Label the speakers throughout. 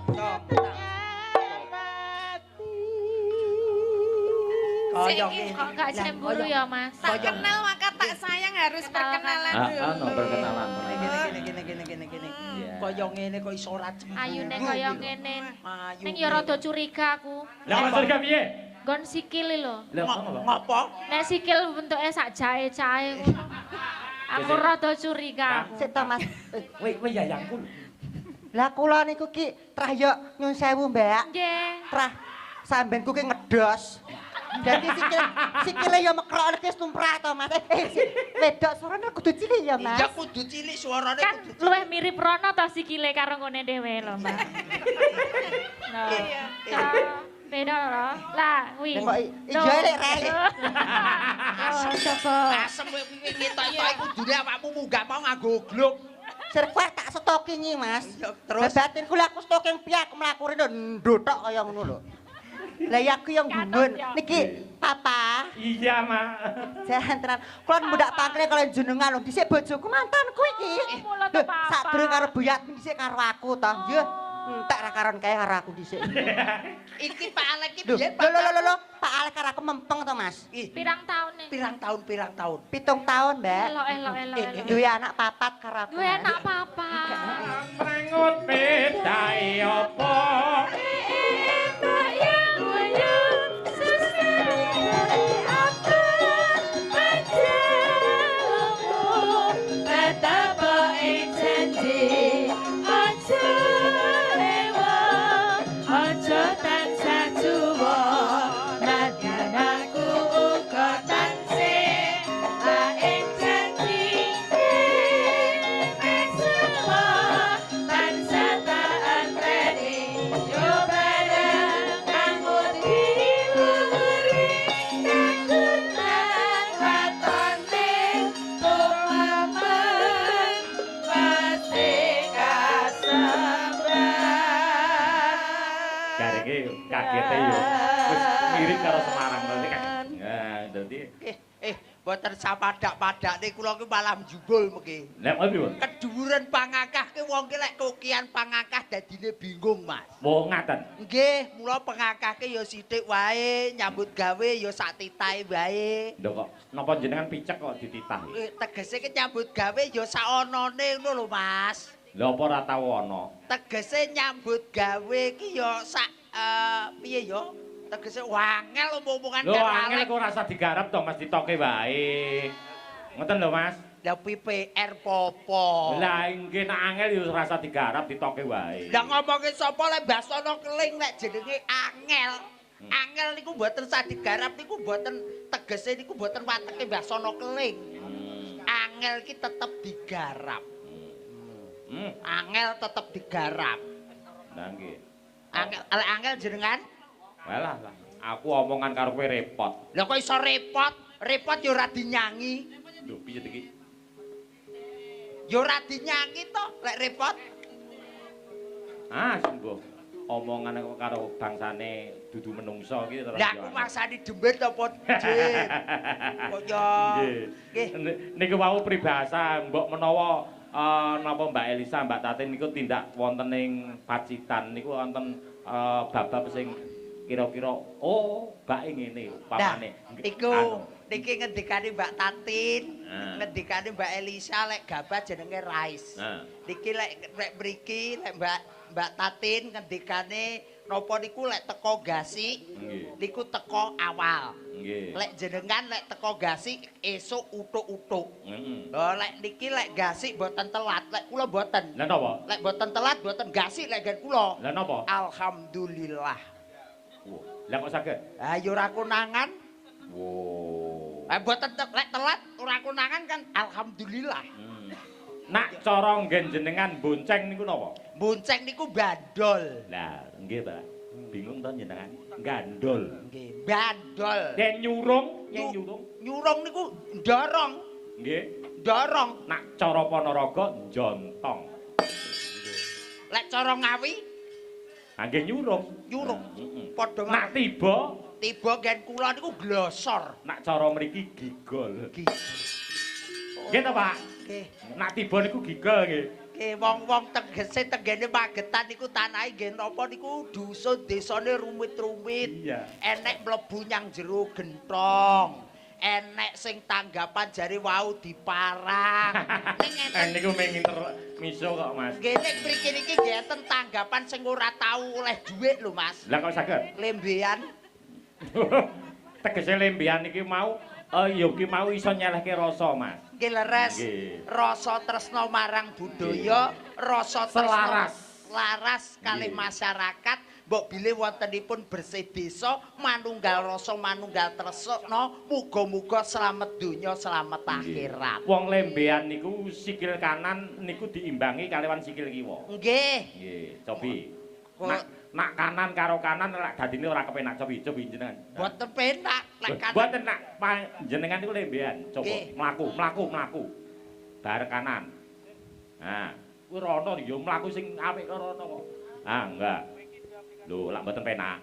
Speaker 1: Kok gak cemburu ya Mas?
Speaker 2: Tak kenal maka tak sayang harus perkenalan dulu.
Speaker 3: Perkenalan.
Speaker 4: Gini. Kaya ngene kok iso ora cemburu.
Speaker 1: Ayune kaya ngene. Ning ya rada curiga aku.
Speaker 3: Lah kok curiga piye?
Speaker 1: Gon sikil lho.
Speaker 4: Ngopo?
Speaker 1: Nek sikil bentuke sak jae-jae ngono. Aku rada curiga.
Speaker 5: Sik to Mas.
Speaker 3: Kowe yayangku.
Speaker 5: Lah kula niku ki trah yo nyun sewu, Mbak.
Speaker 1: Nggih.
Speaker 5: Trah sambenku ki ngedos. Dadi sikile yo mekrok wis tumrah to Mas. Wedok suarane kudu cilik ya Mas.
Speaker 4: Ya kudu cilik suarane
Speaker 1: Kan luwih mirip Rono to sikile karo ngene dhewe lho, Mbak. Nah. Beda lho. Lah, kuwi.
Speaker 5: Kok ijo lek rek.
Speaker 1: Oh, coba.
Speaker 4: asem kowe ngetok iku kudune awakmu munggah mau nganggo gluk.
Speaker 5: Sirkuit tak stoking iki Mas.
Speaker 4: Terus
Speaker 5: batinku lek aku stoking piye aku mlaku rene ndotok kaya ngono lho. Lah ya aku yang gumun. Niki Papa.
Speaker 3: Iya, Mak.
Speaker 5: Jangan tenan. Kula mudak pangkle kalau jenengan lho dhisik bojoku mantanku iki. Sadurunge karo Buyat dhisik karo aku to. Nggih. Entek ra karon kae karo aku dhisik.
Speaker 4: iki Pak Alek iki biyen
Speaker 5: Lho, Pak Alek karo aku mempeng to, Mas.
Speaker 1: Pirang taun nih?
Speaker 4: Pirang tahun?
Speaker 5: 7 tahun, Mbak.
Speaker 1: Elok.
Speaker 5: Duwe anak papat karo aku.
Speaker 1: Duwe anak papat.
Speaker 3: Mrengut bedae apa? Kagete yo. Wis mirip karo Semarang to nek. Nah, dadi
Speaker 4: boten sapadak-padak niku kula ki malah njubul mengki.
Speaker 3: Lek opo?
Speaker 4: Keduwuren pangakah ki wong ki lek kokian pangakah dadine bingung, Mas.
Speaker 3: Wong ngaten.
Speaker 4: Nggih, mula pengakah ki ya sithik wae, nyambut gawe ya sak titahe wae.
Speaker 3: Lho kok napa jenengan picek kok dititah?
Speaker 4: Tegese ki nyambut gawe ya sak onone ngono lho, Mas.
Speaker 3: Lha apa ora tau ana?
Speaker 4: Tegese nyambut gawe ki ya sak piye ya? Tegese wangel omong-omongan
Speaker 3: karo angel kok rasa digarap to Mas ditoke wae. Ngoten lho Mas.
Speaker 4: Lah PPR popo.
Speaker 3: Lah nggih nek angel ya rasa digarap ditoke wae.
Speaker 4: Lah ngomongke sapa lek Basono Keling nek jenenge angel. Angel niku mboten sah digarap niku mboten tegese niku mboten wateke Basono Keling. Angel ki tetep digarap. Angel tetep digarap.
Speaker 3: Lah nggih.
Speaker 4: Angel jenengan?
Speaker 3: Walah lah, aku omongan karo kowe repot.
Speaker 4: Lah kok iso repot? Repot ya ora dinyangi.
Speaker 3: Lho piye iki?
Speaker 4: Ya ora dinyangi to, lek repot.
Speaker 3: Ah, sungguh. Omongan karo bangsane dudu menungso iki terus.
Speaker 4: Lah aku maksane dembet apa jin. Kaya
Speaker 3: nggih. Niku wau pribahasa mbok menawa napa Mbak Elisa, Mbak Tatin niku tindak wonten ing Pacitan niku wonten bab-bab sing kira-kira bake ngene papane.
Speaker 4: Iku niki ngendikane Mbak Tatin, ngendikane Mbak Elisa lek gabah jenenge Rais. Niki lek mriki lek Mbak Tatin ngendikane napa niku lek teko Gasi niku teko awal. Nggih. Lek jenengan lek teko Gasi esuk utuk-utuk. Lho lek niki lek Gasi mboten telat, lek kula mboten.
Speaker 3: Lah napa?
Speaker 4: Lek mboten telat mboten Gasi lek gen kula.
Speaker 3: Lah napa?
Speaker 4: Alhamdulillah.
Speaker 3: Lah kok saged?
Speaker 4: Ah ya ora konangan.
Speaker 3: Wo.
Speaker 4: Mboten lek telat ora konangan kan alhamdulillah.
Speaker 3: Nak cara nggen jenengan bonceng niku napa?
Speaker 4: Bonceng niku bandol.
Speaker 3: Lah, nggih, Pak. Bingung to jenengan? Gandol.
Speaker 4: Nggih, bandol.
Speaker 3: Yen nyurung, nyurung.
Speaker 4: Nyurung niku ndorong.
Speaker 3: Nggih,
Speaker 4: ndorong.
Speaker 3: Nak cara Ponorogo njontong.
Speaker 4: Lek cara Ngawi
Speaker 3: nggih nyurung.
Speaker 4: Nyurung. Padha
Speaker 3: nak tiba
Speaker 4: gen kula niku glosor.
Speaker 3: Nak cara mriki gigol. Nggih to, Pak?
Speaker 4: Nggih.
Speaker 3: Nak tiba niku gigol nggih.
Speaker 4: Nggih wong-wong tegese tenggene Magetan niku tanahe nggih napa niku dusun desane rumit-rumit.
Speaker 3: Iya.
Speaker 4: Enek mlebu nyang jero gentong. Enek sing tanggapan jare wau diparang. Ning enten
Speaker 3: Niku menginter miso kok, Mas.
Speaker 4: nggih nek mriki niki nggih enten tanggapan sing ora tau oleh dhuwit lho, Mas.
Speaker 3: Lah kok saged?
Speaker 4: Lembean.
Speaker 3: Tegese lembean iki mau ya ki mau iso nyelehke rasa, Mas.
Speaker 4: Nggih leres.
Speaker 3: Nggih.
Speaker 4: Rasa tresna marang budaya, rasa tresna laras kalih masyarakat, mbok bilih wontenipun bersih desa, manunggal rasa manunggal tresna, muga-muga slamet donya, slamet akhirat.
Speaker 3: Wong lembean niku sikil kanan niku diimbangi kaliwan sikil kiwa.
Speaker 4: Nggih.
Speaker 3: Nggih, cobi.
Speaker 4: Kok-
Speaker 3: Nak kanan karo kanan lek dadine ora kepenak cobi jenengan.
Speaker 4: Boten penak lek kanan.
Speaker 3: Boten nak jenengan niku lembean. Coba
Speaker 4: Nggih.
Speaker 3: mlaku. Bar kanan. Nah, kuwi rono ya mlaku sing apik karo rono kok. Ah, enggak. Lho, lak mboten penak.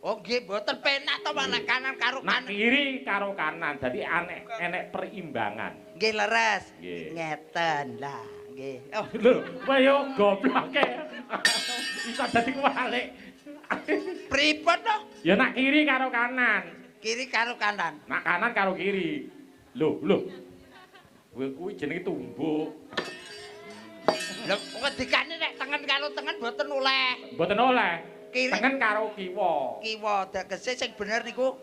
Speaker 4: Oh nggih, boten penak to nek kanan karo
Speaker 3: Nak
Speaker 4: kanan.
Speaker 3: kiri karo kanan. Dadi enek perimbangan.
Speaker 4: Nggih leres.
Speaker 3: Nggih.
Speaker 4: Ngeten lah, nggih. Oh,
Speaker 3: Lho, kowe gobloke. Bisa dadi kuwalik.
Speaker 4: pripun to?
Speaker 3: Ya nak kiri karo kanan.
Speaker 4: Kiri karo kanan.
Speaker 3: Nak kanan karo kiri. Lho. Kuwi jenenge tumbuk.
Speaker 4: Lho, ngendikane nek tengen karo tengen boten oleh.
Speaker 3: Mboten oleh.
Speaker 4: Kiri.
Speaker 3: Tengen karo kiwa.
Speaker 4: Kiwa tegese sing bener niku.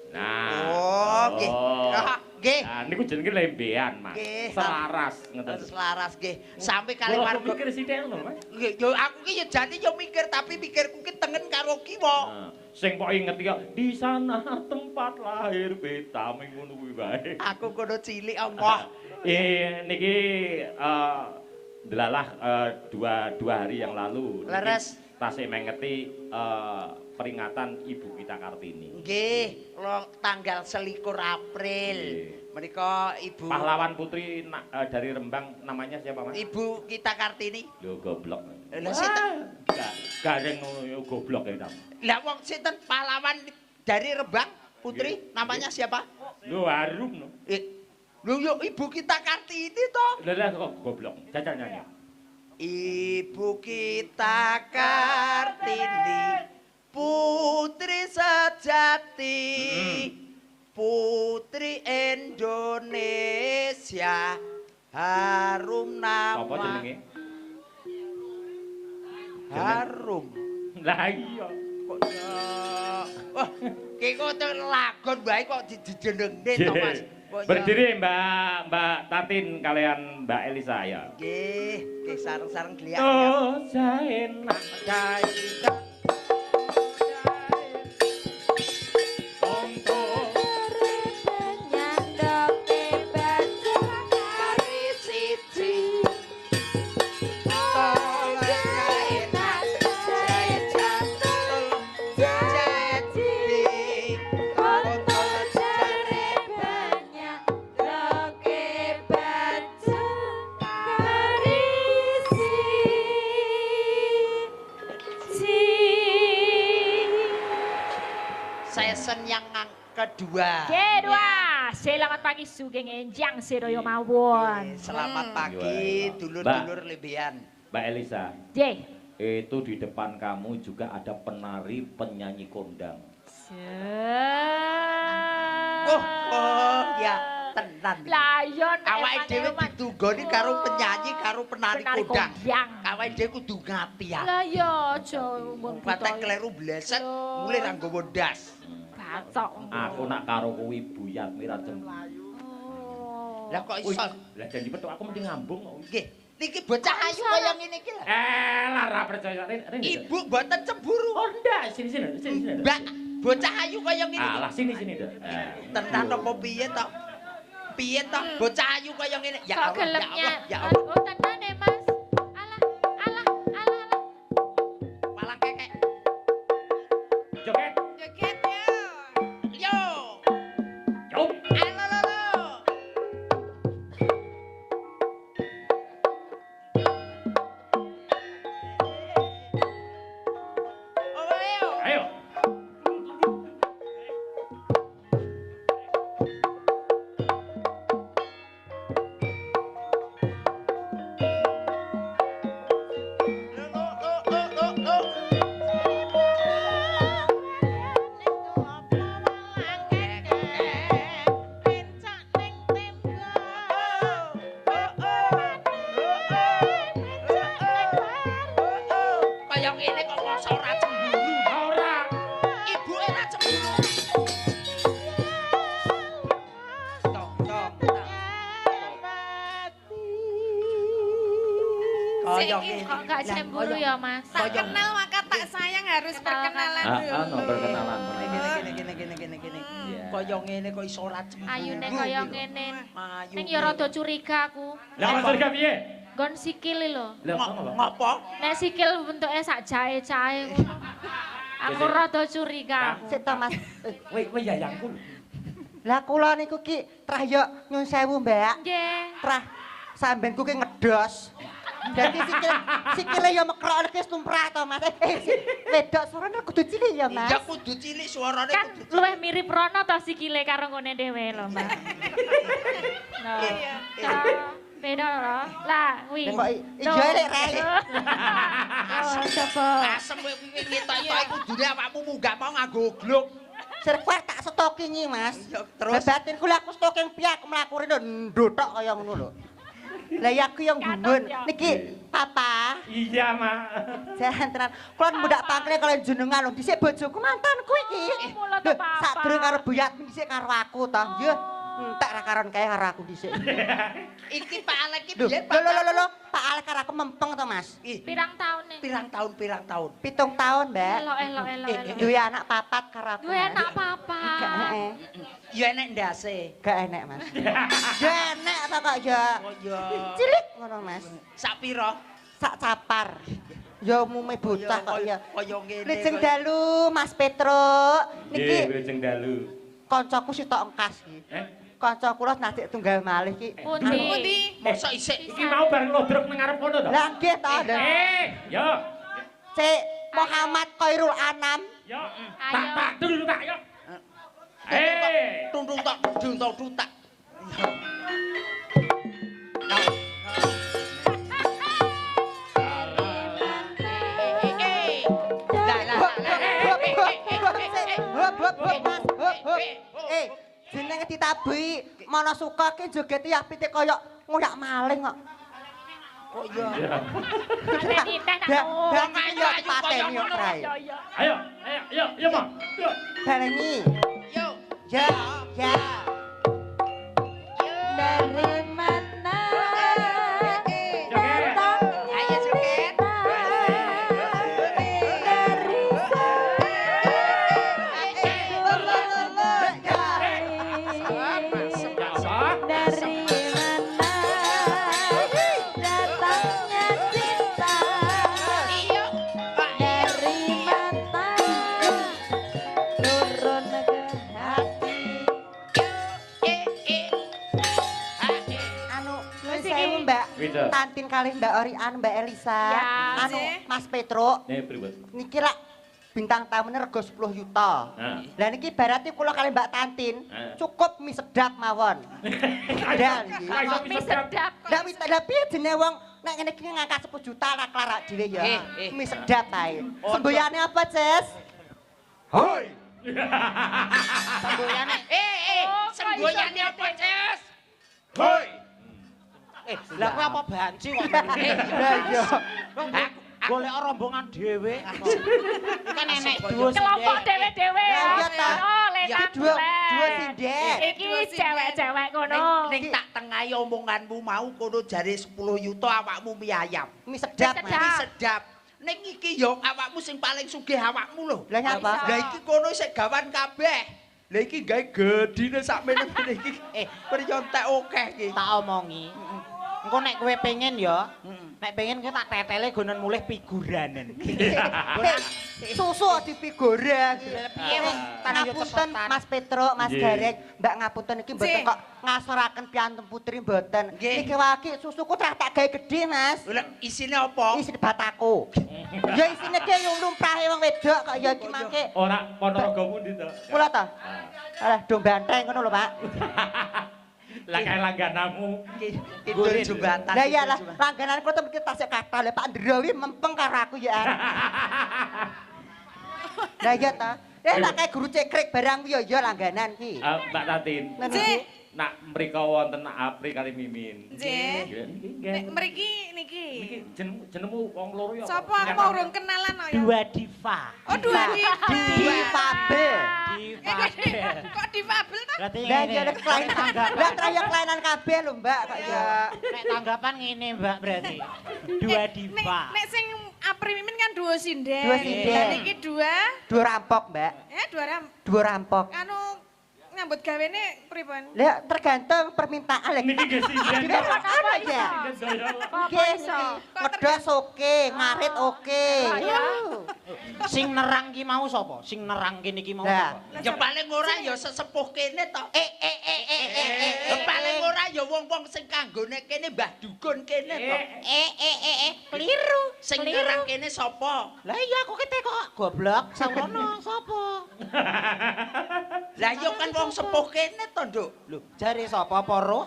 Speaker 3: Nah.
Speaker 4: Oh, nggih. Ah, nggih.
Speaker 3: Nah, niku jenenge lembean, Mas.
Speaker 4: Nggih.
Speaker 3: Selaras ngoten.
Speaker 4: Selaras nggih. Sampai kali
Speaker 3: Kula
Speaker 4: warga.
Speaker 3: mikir sithik ngono, Mas.
Speaker 4: Nggih, yo aku ki yo jane yo mikir tapi mikirku ki tengen karo kiwa.
Speaker 3: Nah, sing pok inget ya di sana tempat lahir betamu ngono kuwi wae.
Speaker 4: Aku kono cilik Allah.
Speaker 3: Niki delalah dua hari yang lalu. Niki
Speaker 4: Leres.
Speaker 3: tasih mengeti peringatan Ibu kita Kartini.
Speaker 4: Nggih, tanggal 21 April.
Speaker 3: Nggih.
Speaker 4: Menika Ibu
Speaker 3: Pahlawan putri dari Rembang namanya siapa, Mas?
Speaker 4: Ibu kita Kartini.
Speaker 3: Lho goblok.
Speaker 4: Lah sinten?
Speaker 3: Gareng ngono goblok ya, Tam.
Speaker 4: Lah wong sinten pahlawan dari Rembang Putri namanya siapa?
Speaker 3: Lho harum no.
Speaker 4: Lho yo Ibu kita Kartini to.
Speaker 3: Lah kok goblok. Jajal nyanyi.
Speaker 4: Ibu kita Kartini putri sejati putri Indonesia harum nama
Speaker 3: Apa jenenge?
Speaker 4: harum
Speaker 3: Lah iya.
Speaker 4: kok wah ki kok lagon bae kok dijenengne to Mas. Kok ya-
Speaker 3: Berdiri Mbak Tatin kalian Mbak Elisa ya.
Speaker 4: Nggih, sareng-sarenggliak.
Speaker 3: Oh, enak cair.
Speaker 4: Season yang kedua.
Speaker 1: Kedua, selamat pagi Sugeng Enjang Sedoyo mawon.
Speaker 4: Selamat pagi dulur-dulur lebihan.
Speaker 3: Mbak Elisa,
Speaker 1: J.
Speaker 3: itu di depan kamu juga ada penari penyanyi kondang.
Speaker 4: Oh, ya tenan.
Speaker 1: Layon
Speaker 4: Awake dhewe ditugoni karo penyanyi karo penari kondang.
Speaker 1: kondang.
Speaker 4: Awake dhewe kudu ngati ya.
Speaker 1: Lah ya aja mun
Speaker 4: Patek kleru bleset mulih ra nggawa ndas.
Speaker 1: bacok.
Speaker 3: Aku nak karo kuwi buyat mira cem.
Speaker 1: Oh.
Speaker 4: Lah kok
Speaker 3: Wih,
Speaker 4: iso?
Speaker 3: lah janji petuk aku mesti ngambung kok.
Speaker 4: Nggih, niki bocah ayu kaya ngene iki lho.
Speaker 3: Lah ra percaya. Ren.
Speaker 4: Ibu mboten cemburu.
Speaker 3: Oh ndak, sini.
Speaker 4: Mbak, bocah ayu kaya ngene iki.
Speaker 3: Alah sini Dak.
Speaker 4: Tenan apa piye to? Piye to? Bocah ayu kaya ngene. Ya
Speaker 1: Kok
Speaker 4: Allah, ya
Speaker 1: gelemnya?
Speaker 4: Allah, ya Allah.
Speaker 1: Oh tenan deh Mas. Alah.
Speaker 4: Palang kekek.
Speaker 3: Joget.
Speaker 2: Joget yo.
Speaker 4: Yo.
Speaker 3: Yo.
Speaker 4: Alololo. Oh, ayo.
Speaker 3: Ayo.
Speaker 4: kaya ngene kok masa ora cemburu.
Speaker 3: Ora.
Speaker 4: Ibuke ora cemburu. Tok. Kaya ngene.
Speaker 1: Kok gak cemburu ya, Mas?
Speaker 2: Tak kenal maka tak sayang harus perkenalan dulu.
Speaker 3: Ano perkenalan.
Speaker 4: Gini. Kaya ngene kok iso ora cemburu.
Speaker 1: Ayune kaya ngene.
Speaker 4: Ayu.
Speaker 1: Ning ya rada curiga aku.
Speaker 3: Lah kok curiga piye?
Speaker 1: Gon sikil lho.
Speaker 3: Lah ngono.
Speaker 4: Ngopo?
Speaker 1: Nek sikil bentuke sak jae-jae ngono. Aku rada curiga.
Speaker 5: Sik to Mas.
Speaker 3: Kowe yayangku.
Speaker 5: Lah kula niku ki trah yo nyun sewu, Mbak.
Speaker 1: Nggih.
Speaker 5: Trah sambenku ki ngedos. Dadi sikile yo mekrok iki stumprah to Mas. Wedok suarane kudu cilik ya Mas.
Speaker 4: Ya kudu cilik suarane
Speaker 1: Kan
Speaker 4: kudu.
Speaker 1: luwih mirip Rono to sikile karo ngene dhewe lho, Mbak. Nah. Beda lho. Lah, kuwi.
Speaker 5: Nek kok ijo lek rek.
Speaker 1: Oh, coba.
Speaker 4: Asem kowe piye ngetok-etok kudune awakmu munggah mau nganggo gluk.
Speaker 5: Sirkuit tak stokingi Mas.
Speaker 4: Ya, terus?
Speaker 5: Batinku lek aku stoking piye aku mlaku rene ndhotok kaya ngono lho. Lah ya aku yang gumun. Niki Papa.
Speaker 3: Iya, Mak.
Speaker 5: Jangan tenan. Kula mudak pangkle kalian jenengan lho. Dhisik bojoku mantanku iki.
Speaker 1: Mula to, Papa.
Speaker 5: Sadurunge karo buyat dhisik karo aku to. Yo, entek ra karon kae karo aku dhisik.
Speaker 4: Iki Pak Alek iki
Speaker 5: Lho,
Speaker 4: biyen
Speaker 5: lho, Pak Alek karo aku mempeng to, Mas.
Speaker 1: Pirang taun nih?
Speaker 4: pirang tahun.
Speaker 5: 7 tahun, Mbak.
Speaker 1: Elok.
Speaker 5: Duwe anak papat karo aku.
Speaker 1: Duwe
Speaker 5: Mas.
Speaker 1: anak papa.
Speaker 5: Gak enek.
Speaker 4: Ya enek ndase.
Speaker 5: Gak enek, Mas. Ya enek to kok ya.
Speaker 4: Oh ya.
Speaker 5: Cilik ngono, Mas.
Speaker 4: Sak pira?
Speaker 5: Sak capar. Ya umume bocah kok ya.
Speaker 4: Kaya ngene.
Speaker 5: Lajeng dalu Mas Petro.
Speaker 3: Nggih,
Speaker 5: Niki
Speaker 3: Wilujeng dalu.
Speaker 5: kancaku sitok engkas iki. Kanca kula nadik tunggal malih iki.
Speaker 1: Pundi?
Speaker 4: Mosok isik
Speaker 3: Iki mau bareng lodrok nang ngarep kono to?
Speaker 5: Lah nggih to, lho.
Speaker 3: Yo.
Speaker 5: Cek Muhammad Khairul Anam.
Speaker 3: Yo.
Speaker 1: Ayo.
Speaker 3: Tak dulu tak yo.
Speaker 4: tuntung tok tutak.
Speaker 5: Jenenge ditabuhi mana suka ki jogeti apite kaya ngoyak maling kok.
Speaker 4: Oh iya.
Speaker 1: Pateni teh nak tuh.
Speaker 5: Dan yo pateni yo Prai.
Speaker 3: Ayo, yo, Mak. Yo.
Speaker 5: Barengi.
Speaker 4: Yo.
Speaker 5: Ya, ya.
Speaker 1: Dari mana?
Speaker 3: Joget.
Speaker 4: Ayo joget.
Speaker 3: Ya apa?
Speaker 1: Dari mana datangnya cinta?
Speaker 4: Iya.
Speaker 1: Dari mata turun ke hati.
Speaker 5: Anu, nuwun sewu Mbak.
Speaker 3: Wida.
Speaker 5: Tantin kali Mbak Orian, Mbak Elisa.
Speaker 1: Ya,
Speaker 5: Anu,
Speaker 2: sih.
Speaker 5: Mas Petro.
Speaker 3: Nih pripun?
Speaker 5: Niki lak bintang tamune rego 10 juta.
Speaker 3: Nah.
Speaker 5: Lah niki berarti kula kali Mbak Tantin
Speaker 3: Nah.
Speaker 5: cukup mie sedap mawon. Padahal iki.
Speaker 1: Mie sedap.
Speaker 5: Lah wis lah piye jenenge wong nek ngene iki ngangkat 10 juta lah klarak dhewe ya. Mie sedap ae. Semboyane apa, Ces?
Speaker 3: Hoi.
Speaker 4: Semboyane. Semboyane apa, Ces?
Speaker 3: Hoi.
Speaker 6: Lah kowe apa banci kok?
Speaker 5: Lah iya.
Speaker 6: Golek rombongan dhewe. Kan enek duwe
Speaker 1: Kelompok dewe-dewe ya.
Speaker 5: Ya, ta.
Speaker 1: Oh, lenan
Speaker 5: Dua
Speaker 1: bulan.
Speaker 5: sindek.
Speaker 1: Iki cewek-cewek kono.
Speaker 4: Ning tak tengahi omonganmu mau kono jare 10 yuta awakmu mie ayam.
Speaker 5: Mie sedap,
Speaker 1: Mie
Speaker 5: Mas.
Speaker 1: sedap.
Speaker 4: Mie sedap. Ning iki yo awakmu sing paling sugih awakmu lho.
Speaker 5: Lah nyapa?
Speaker 4: Lah iki kono sik gawan kabeh. Lah iki gawe gedine sak meneh iki. Priyontek akeh iki.
Speaker 6: tak omongi. Engko nek kowe pengen ya, nek pengen kowe tak tetele gonen mulih figuranen.
Speaker 5: Susu di figura.
Speaker 6: Piye wong
Speaker 5: Ngapunten Mas Petro, Mas
Speaker 3: Nggih.
Speaker 5: Garek, Mbak ngapunten iki mboten kok ngasuraken piantun putri mboten.
Speaker 4: Nggih.
Speaker 5: Iki waki susuku trah tak gawe gedhe, Mas.
Speaker 4: Lah isine apa?
Speaker 5: Isi bataku. Ya isine ki yo lumrahe wong wedok kok ya iki mangke.
Speaker 3: Ora Ponorogo pundi to?
Speaker 5: Kula to. Alah do banteng ngono lho, Pak.
Speaker 3: Lah kae langgananmu.
Speaker 4: Kidul jembatan.
Speaker 5: Lah iya lah langganan kula tembe tasik kathah lho Pak Ndro wi mempeng karo aku ya. Lah iya ta. Tak kae guru cekrek barang ku ya langganan ki.
Speaker 3: Mbak Tatin.
Speaker 5: Ngene
Speaker 2: Cik,
Speaker 5: iki.
Speaker 3: nak mriko wonten Apri kali Mimin.
Speaker 2: Nggih.
Speaker 3: Nggih.
Speaker 2: Nek mriki niki.
Speaker 3: Niki jenengmu wong loro ya.
Speaker 2: Sapa aku mau urung kenalan kok ya.
Speaker 6: Dua diva.
Speaker 2: Oh, dua diva.
Speaker 5: Difabel.
Speaker 2: Kok difabel ta?
Speaker 6: Berarti
Speaker 5: Lah
Speaker 6: ngene.
Speaker 5: ya nek kelainan. Lah trayek kelainan kabeh lho, Mbak, kok ya.
Speaker 6: Nek tanggapan ngene, Mbak, berarti. Dua diva.
Speaker 2: Nek sing Apri Mimin kan duo sinden.
Speaker 5: Duo sinden.
Speaker 2: Lah niki dua.
Speaker 5: Dua rampok, Mbak.
Speaker 2: Dua
Speaker 5: Rampok.
Speaker 2: anu nyambut gawene pripun?
Speaker 5: Lah tergantung permintaan lagi.
Speaker 3: Niki nggih sinden.
Speaker 5: Niki apa ya? Nggih, wedhos oke, ngarit oke.
Speaker 6: Sing nerang ki mau sapa? Sing nerang kene iki mau
Speaker 5: Lah.
Speaker 6: sapa?
Speaker 4: Ya paling ora ya sesepuh kene to. Paling ora ya wong-wong sing kanggone kene Mbah Dukun kene to.
Speaker 6: Keliru.
Speaker 4: Sing ngerang kene sapa?
Speaker 6: Lah iya aku kete kok goblok. Saurono sapa?
Speaker 4: Lah ya kan wong sepuh kene to, Nduk.
Speaker 6: Lho, jare sapa apa roh?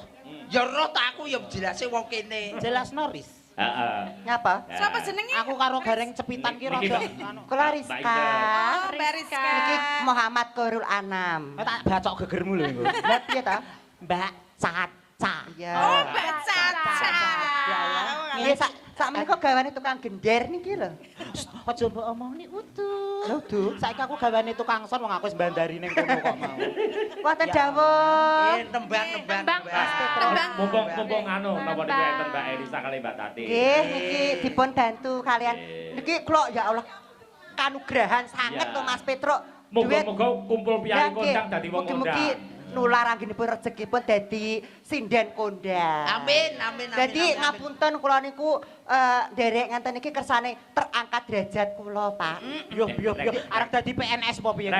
Speaker 4: Ya roh ta aku ya jelase wong kene.
Speaker 6: Jelas Noris.
Speaker 3: Heeh.
Speaker 5: Ngapa?
Speaker 2: Siapa jenenge?
Speaker 6: Aku karo gareng cepitan ki
Speaker 3: Niki,
Speaker 6: rada
Speaker 3: Mbak.
Speaker 6: anu.
Speaker 5: Kula Rizka.
Speaker 2: Oh, Mbak Rizka.
Speaker 5: Niki Muhammad Korul Anam.
Speaker 6: Tak bacok gegermu lho iku.
Speaker 5: Lah piye ta?
Speaker 6: Mbak Caca.
Speaker 5: Ya.
Speaker 2: Oh, Mbak Caca.
Speaker 5: Nggih sak menika gawane tukang gender niki lho.
Speaker 6: Aja mbok omongni utuh.
Speaker 5: Lho, Du.
Speaker 6: Saiki aku gawane tukang son wong aku wis bandari ning kono kok mau.
Speaker 5: Wonten dawuh.
Speaker 4: Nembang.
Speaker 3: Mumpung anu napa niku enten Mbak Elisa kali Mbak Tati.
Speaker 5: Nggih, niki dipun bantu kalian. Niki kula ya Allah kanugrahan sanget
Speaker 3: Ya.
Speaker 5: to Mas Petruk.
Speaker 3: Moga-moga kumpul piye kondang dadi wong
Speaker 5: Mugi-mugi nular anggenipun rezekipun dadi sinden kondang.
Speaker 4: Amin.
Speaker 5: Jadi ngapunten kula niku nderek ngenten iki kersane terangkat derajat kula, Pak.
Speaker 6: Yo arep dadi PNS apa piye?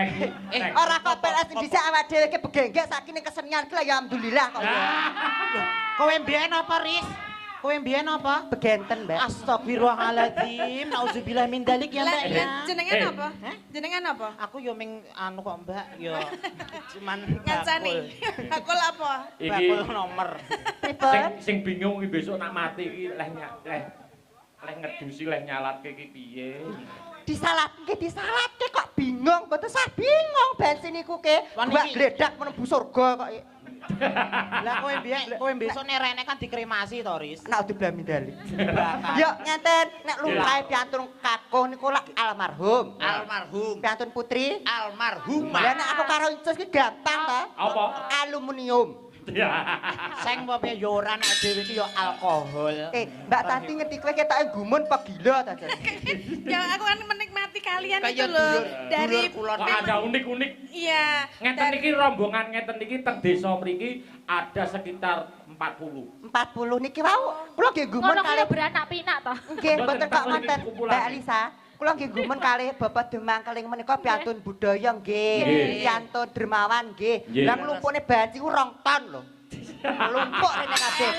Speaker 5: Ora kok PNS dhisik awake dhewe iki begenggek saking kesenian ki ya alhamdulillah kok.
Speaker 6: Kowe mbiyen apa, Riz? Kowe mbiyen apa?
Speaker 5: Begenten, Mbak.
Speaker 6: Astagfirullahaladzim, nauzubillah min dalik ya, Mbak. ya.
Speaker 2: Jenengan
Speaker 5: Eh.
Speaker 2: apa? Jenengan apa?
Speaker 6: Aku yo ming anu kok, Mbak, yo cuman
Speaker 2: Ngancani. Bakul apa?
Speaker 3: Iki
Speaker 6: bakul nomor.
Speaker 5: Pripun?
Speaker 3: sing bingung iki besok nak mati iki leh ngedusi leh nyalatke iki piye.
Speaker 5: Disalatke kok bingung, mboten sah bingung bensin niku ke.
Speaker 6: Wan
Speaker 5: Mbak
Speaker 6: iki-
Speaker 5: gledak menembu surga kok.
Speaker 6: Lah kowe besok nerene kan dikremasi to, Riz.
Speaker 5: Nak diblami dali.
Speaker 6: Bakal.
Speaker 5: Yo ngenten nek lumpahe piantun kakung niku lak almarhum.
Speaker 4: Almarhum.
Speaker 5: Piantun putri.
Speaker 4: Almarhumah.
Speaker 5: Lah nek aku karo Incus ki gampang ta?
Speaker 3: Apa?
Speaker 5: Aluminium.
Speaker 6: Sing apa yo ora nek dhewe iki yo alkohol.
Speaker 5: Mbak Tanti ngerti kowe ketoke gumun apa gila ta, Jan?
Speaker 2: Ya aku kan menikmati kalian
Speaker 4: Kayak
Speaker 2: itu loh. Dari
Speaker 4: dulur
Speaker 3: Kok ada unik-unik.
Speaker 2: iya.
Speaker 3: Ngeten iki rombongan ngeten iki teng desa mriki ada sekitar 40.
Speaker 5: 40 niki wau. Kula nggih gumun
Speaker 1: Ngono
Speaker 5: kalih
Speaker 1: kuwi beranak pinak to.
Speaker 5: nggih
Speaker 3: Mboten
Speaker 5: mboten kok
Speaker 3: takon
Speaker 5: ngoten.
Speaker 3: iki kumpulan.
Speaker 5: Mbak Elisa, kula nggih gumun kalih Bapak Demang keling menika piantun budaya nggih.
Speaker 3: Nggih.
Speaker 5: Piantun dermawan nggih.
Speaker 3: Nggih.
Speaker 5: Lah nglumpukne banci ku 2 ton lho. Lumpuk rene kabeh.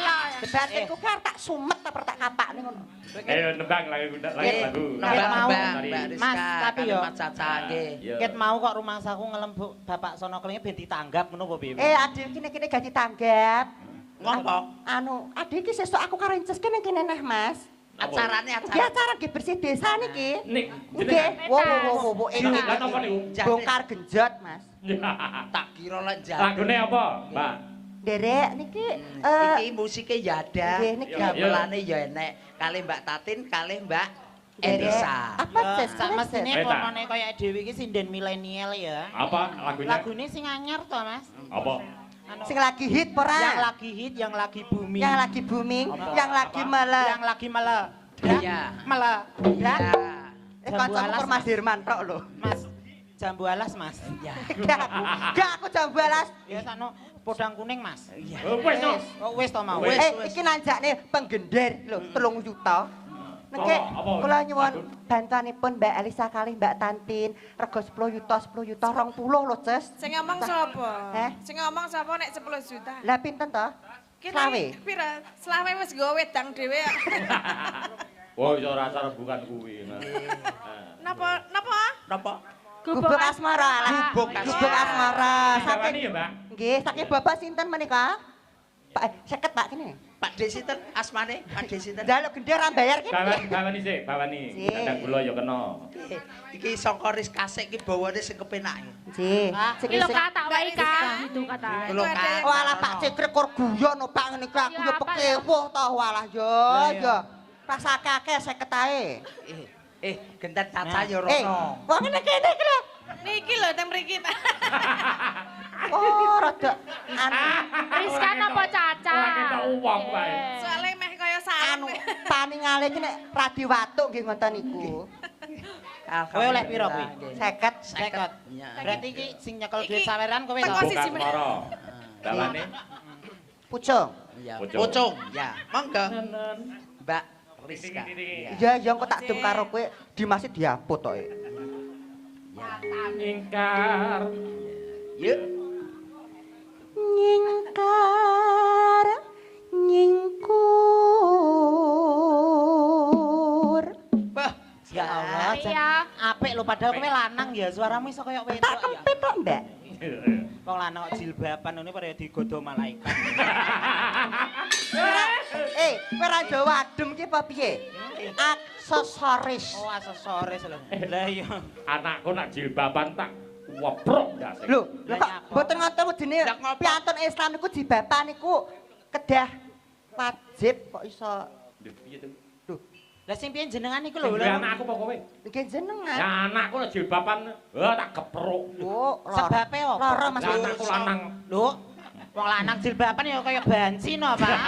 Speaker 5: Debatku kan tak sumet ta tak kapakne ngono.
Speaker 3: Ayo nembang lagu lagu.
Speaker 4: Mbak Rizka,
Speaker 6: Mas, tapi yo.
Speaker 4: kalimat Caca nggih.
Speaker 6: Ket mau kok rumangsaku ngelembuk Bapak sono kelinge ben ditanggap ngono apa piye?
Speaker 5: Adik kene ganti tanggap.
Speaker 4: Ngopo?
Speaker 5: Anu, adik iki sesuk aku karo Inces kene kene neh, Mas.
Speaker 4: Acarane
Speaker 5: Iki acara nggih bersih desa niki.
Speaker 3: Nik
Speaker 5: Nggih. Wo.
Speaker 3: Lah napa niku?
Speaker 5: Bongkar genjot, Mas.
Speaker 4: Tak kira lek jago.
Speaker 3: Lagune apa, Mbak?
Speaker 5: Derek niki
Speaker 4: Iki musike Yada.
Speaker 5: Nggih, niki.
Speaker 4: Gamelane ya enek. Kalih Mbak Tatin, kalih Mbak Elisa.
Speaker 5: Apa
Speaker 6: Ya,
Speaker 5: ses?
Speaker 6: sak mestine
Speaker 3: Eta.
Speaker 6: pomone kaya dhewe iki sinden milenial ya.
Speaker 3: Apa lagunya?
Speaker 6: Lagune sing anyar to, Mas.
Speaker 3: Apa?
Speaker 6: Anu,
Speaker 5: Sing lagi hit ora?
Speaker 6: yang lagi hit, yang lagi booming.
Speaker 5: Yang lagi booming,
Speaker 3: Apa?
Speaker 5: yang lagi mele.
Speaker 6: Yang lagi mele.
Speaker 4: Iya.
Speaker 6: Mele.
Speaker 5: Ya.
Speaker 4: Ya.
Speaker 5: Kancamu
Speaker 6: Jambu alas,
Speaker 5: Mas Dirman tok lho.
Speaker 6: Mas, jambu alas, Mas.
Speaker 4: Ya.
Speaker 5: Gak aku jambu alas.
Speaker 6: Ya sakno podang kuning, Mas.
Speaker 3: Oh, wis no.
Speaker 6: Oh, wis to mau.
Speaker 4: Wis.
Speaker 5: Iki nanjakne penggender lho, 3 juta. Niki
Speaker 3: Apa?
Speaker 5: kula nyuwun bantuanipun Mbak Elisa kalih Mbak Tantin, rego 10 juta, 20 lho, Ces.
Speaker 2: Sing ngomong sapa?
Speaker 5: Eh?
Speaker 2: Sing ngomong sapa nek 10 juta?
Speaker 5: Lah pinten to? Selawe.
Speaker 2: Pira? Selawe wis nggo wedang dhewe.
Speaker 3: Wah, iso rasa bukan kuwi.
Speaker 2: Napa?
Speaker 4: Napa?
Speaker 5: Gubuk asmara lah.
Speaker 4: Gubuk
Speaker 5: asmara.
Speaker 3: Sakjane ya, Mbak?
Speaker 5: Nggih, saking Bapak sinten menika? Pak 50 Pak kene.
Speaker 4: Pak De sinten asmane? Pak De sinten?
Speaker 5: Njaluk gendhe ora bayar ki.
Speaker 3: Bawani sik, bawani.
Speaker 5: Sik.
Speaker 3: Kadang kula ya kena.
Speaker 4: Iki saka ris kasik iki bawane sing kepenak.
Speaker 5: Nggih.
Speaker 1: Iki lho Kak, tak wae Kak, gitu kata.
Speaker 4: Lho Kak.
Speaker 5: Walah Pak Cikrik kor guyon no Pak ngene iki aku
Speaker 1: Ya,
Speaker 5: yo
Speaker 1: apa
Speaker 5: pekewuh to walah yo yo. Pas akeh 50 ae.
Speaker 4: Genten caca ya
Speaker 5: Eh,
Speaker 4: rono.
Speaker 5: wong ngene kene iki lho.
Speaker 2: Niki lho teng mriki.
Speaker 5: Oh, rada anu
Speaker 1: Rizka napa Caca?
Speaker 3: Ora ketok wong wae.
Speaker 2: Soale meh kaya
Speaker 5: anu
Speaker 2: sarung.
Speaker 5: paningale iki nek radi watuk nggih ngoten niku.
Speaker 6: Kowe oleh piro kuwi?
Speaker 5: 50.
Speaker 6: 50.
Speaker 4: Iya.
Speaker 6: Berarti iki sing nyekel duit
Speaker 2: Iki
Speaker 6: saweran kowe
Speaker 2: teko
Speaker 6: to?
Speaker 2: siji
Speaker 3: Bukan moro. Bawani.
Speaker 5: Pucung.
Speaker 4: Iya.
Speaker 3: Pucung.
Speaker 4: Pucung. Ya, monggo. Mbak Rizka.
Speaker 5: Iya, ya engko tak dem karo kowe Dimas diapot to.
Speaker 3: Ingkar.
Speaker 4: Yuk.
Speaker 5: Nyingkar nyingkur.
Speaker 4: Bah,
Speaker 6: Ya Allah, Jan.
Speaker 1: Iya.
Speaker 6: Apik lho padahal kowe lanang ya, suaramu iso kaya
Speaker 5: Tak
Speaker 6: wedok ya.
Speaker 5: kempit kok, Mbak.
Speaker 6: Wong lanang kok jilbaban ngene padha digodho malaikat.
Speaker 5: Kowe ora Jawa adem ki apa piye? Aksesoris.
Speaker 6: Oh, aksesoris lho. Lah iya.
Speaker 3: Anakku nak jilbaban tak woprok ndase.
Speaker 5: Lho,
Speaker 6: Lah
Speaker 5: kok
Speaker 6: nyapa?
Speaker 5: mboten ngoten wedine
Speaker 4: Lah ngopo?
Speaker 5: piantun Islam niku jibapan niku kedah wajib kok iso.
Speaker 3: Piye to?
Speaker 5: Lho,
Speaker 6: Lah sing piye jenengan iku lho.
Speaker 3: Lho anakku apa kowe?
Speaker 5: iki jenengan.
Speaker 3: Ya anakku lho jilbaban, tak gepruk.
Speaker 5: Oh,
Speaker 6: Sebabe apa?
Speaker 5: Lara Mas.
Speaker 3: Lah anakku lanang.
Speaker 6: Lho, wong lanang jilbaban ya kaya banci no, Pak.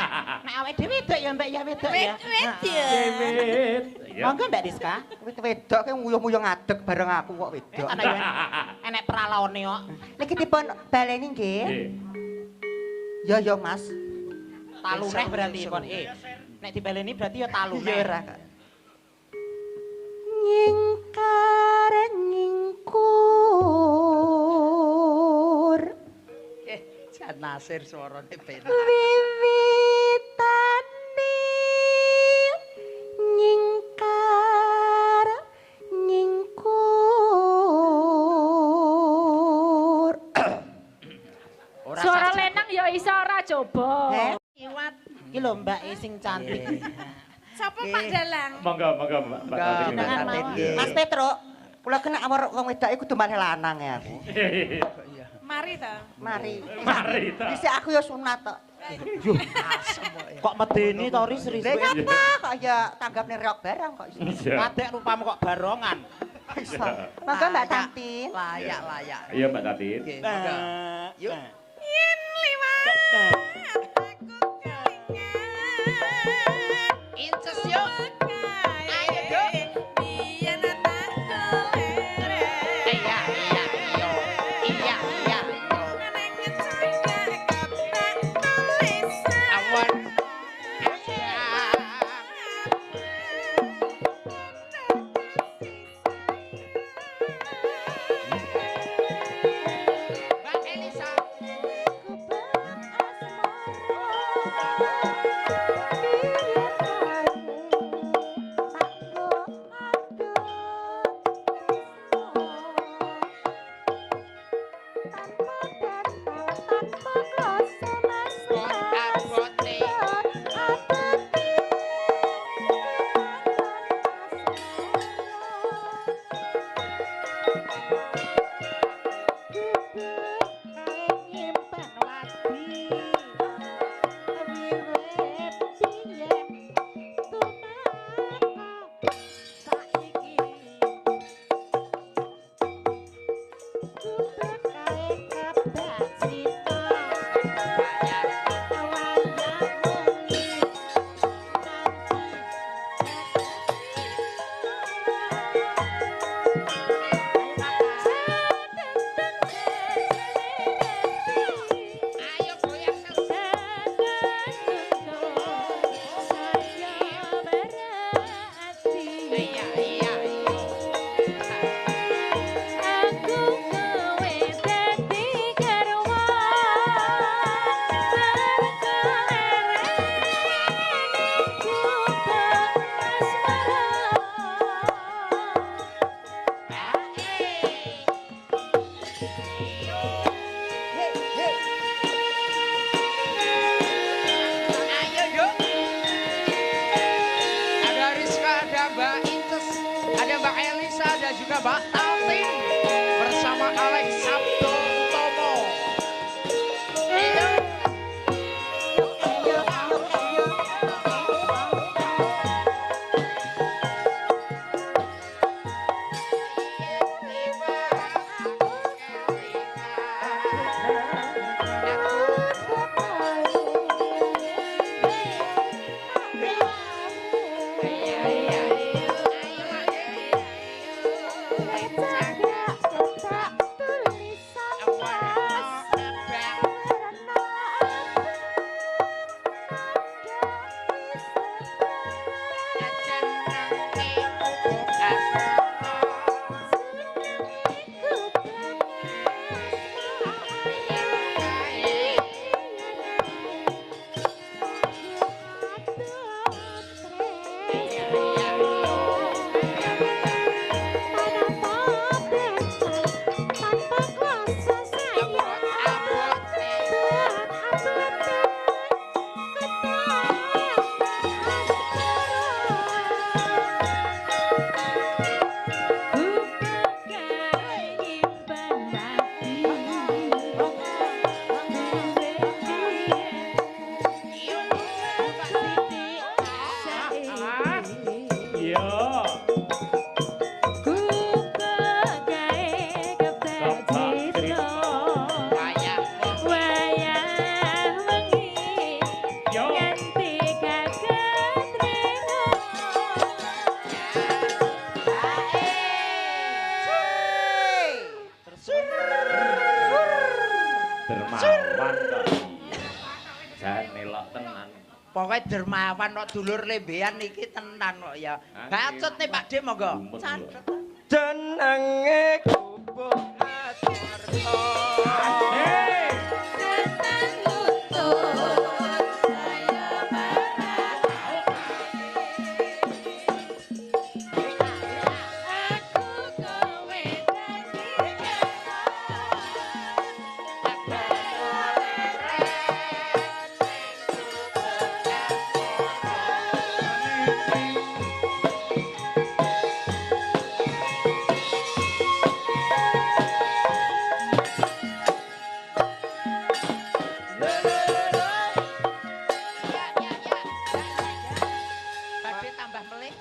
Speaker 6: Nek awake dhewe wedok ya Mbak ya wedok ya.
Speaker 3: Dewit.
Speaker 6: Monggo Mbak Rizka.
Speaker 5: Wedok ki nguyuh-nguyuh ngadeg bareng aku kok wedok.
Speaker 6: Ana ya enek pralaone kok.
Speaker 5: Niki dipun baleni nggih. Ya ya Mas.
Speaker 6: Taluneh berarti kon. Nek dibaleni berarti ya taluneh.
Speaker 5: Ya ora kok. Nyingkar nyingkur.
Speaker 4: Jan Nasir suarane penak.
Speaker 5: Wiwitane nyingkar nyingkur.
Speaker 1: Suara lenang ya iso ora coba.
Speaker 2: Iwat.
Speaker 6: Iki lho Mbak sing cantik.
Speaker 2: Sapa Pak Dalang?
Speaker 3: Monggo, monggo Mbak. Mbak Tati.
Speaker 6: Jenengan
Speaker 4: Mbak
Speaker 6: mawon.
Speaker 4: Tati.
Speaker 5: Mas Petruk, kula kena awak wong wedok iku dumane lanang ya aku.
Speaker 2: Mari ta.
Speaker 5: Mari.
Speaker 3: Mari ta.
Speaker 5: Dhisik aku ya sunat tok.
Speaker 6: Kok medeni to Riz Riz.
Speaker 5: Lha ngapa kok ya tanggapne reok barang kok iso.
Speaker 3: Iya.
Speaker 6: Adek rupamu kok barongan.
Speaker 5: Iso. Monggo Mbak Tantin.
Speaker 4: Layak.
Speaker 3: Iya Mbak Tati.
Speaker 4: Nggih, monggo. Yuk.
Speaker 2: Yen liwat aku kelingan.
Speaker 4: Inces yuk. Ayo, Duk.
Speaker 2: Biyen tak kelere.
Speaker 4: Iya.
Speaker 2: Neng ngecaka keplek tulisan.
Speaker 4: Awan. Mbak Elisa. Pokoke dermawan kok dulur lembean iki tenan kok ya. Bacot nih Pak De monggo.
Speaker 7: Jenenge gubuk asorto.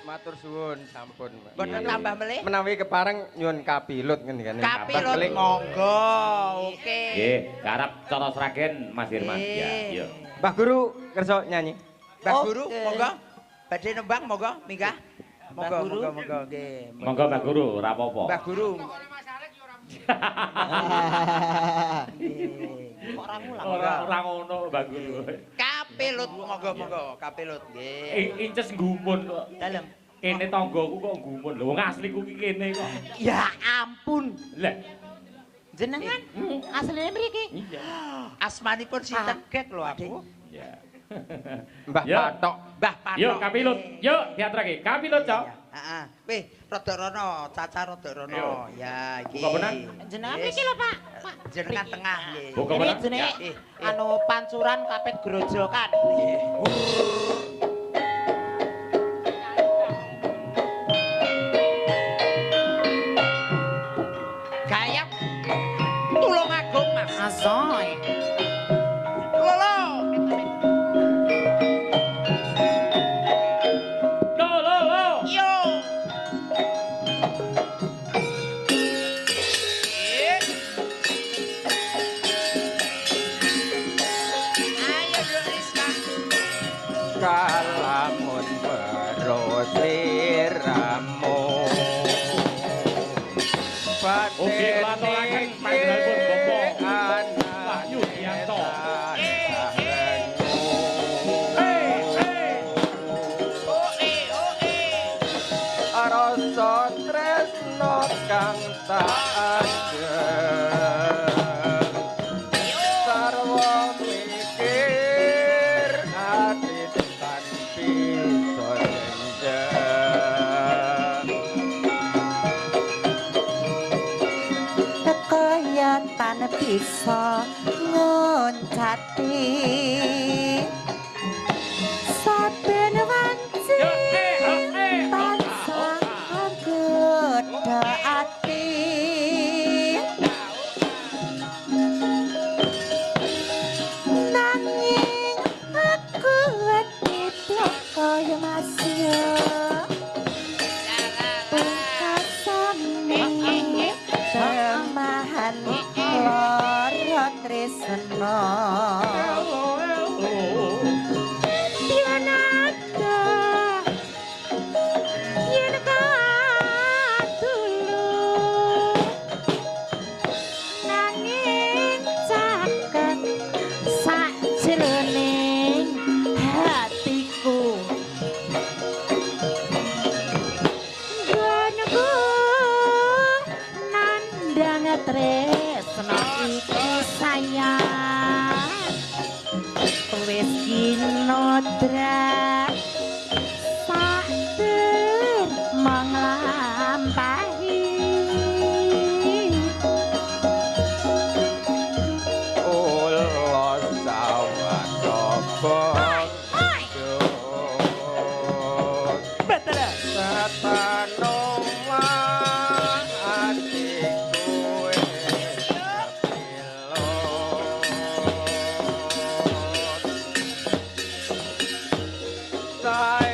Speaker 7: Matur suwun sampun.
Speaker 4: Mboten tambah melih.
Speaker 7: Menawi kepareng nyuwun kapilut ngendikane.
Speaker 4: Kapilut monggo. Oke.
Speaker 3: Nggih, garap cara Sragen Mas Firman. Ya, iya.
Speaker 7: Mbah Guru kersa nyanyi.
Speaker 4: Mbah Guru monggo. Badhe nembang monggo minggah. Monggo monggo nggih.
Speaker 3: Monggo Mbah Guru, ora apa-apa.
Speaker 4: Mbah Guru.
Speaker 6: Kok ora ngulang?
Speaker 3: Ora ngono Mbah Guru.
Speaker 4: Kapilut monggo kapilut nggih.
Speaker 3: Inces gumun kok.
Speaker 4: Dalem.
Speaker 3: Kene tanggoku kok gumun lho. Wong asliku ki kene kok.
Speaker 6: Ya ampun.
Speaker 3: Lah,
Speaker 6: Jenengan asline mriki?
Speaker 3: iya.
Speaker 4: Asmanipun sinten?
Speaker 6: Kaget lho aku.
Speaker 3: Ya.
Speaker 7: Mbah
Speaker 3: Ya.
Speaker 7: Patok.
Speaker 4: Mbah Patok.
Speaker 3: Yuk kapilut. Yuk diaturake. Kapilut, Cok.
Speaker 4: Heeh. Weh, rada rono, Caca rada rono. Ya iki.
Speaker 3: Buka benan.
Speaker 6: Jenengan mriki lho, Pak. Pak.
Speaker 4: Jenengan tengah nggih.
Speaker 3: Buka
Speaker 6: Ini
Speaker 3: benan.
Speaker 6: jenenge
Speaker 4: Ya,
Speaker 6: anu pancuran kapet grojokan.
Speaker 4: Gayam tulung agung Mas.
Speaker 6: Asoy.
Speaker 4: Lolo.
Speaker 3: Lo.
Speaker 4: Yo. Ayo Rizka.
Speaker 7: Kalamun berosiramu.
Speaker 3: Oke, kelaturaken panjenenganipun Bapak Wahyu Dianto.
Speaker 7: Rasa tresno kang tak ajeng sarwa mikir ati tekan bisa jenjang
Speaker 5: Kekoyotan bisa ngoncati saben wanci tansah gedhe ati nanging aku diplok kaya masya pungkasane temahan lara tresna yen ada yen kadulur
Speaker 6: tresno iki sayang wis kinodra sakder manglampahi
Speaker 7: ulo sawat sobong
Speaker 6: betul
Speaker 7: satanong adikku pilot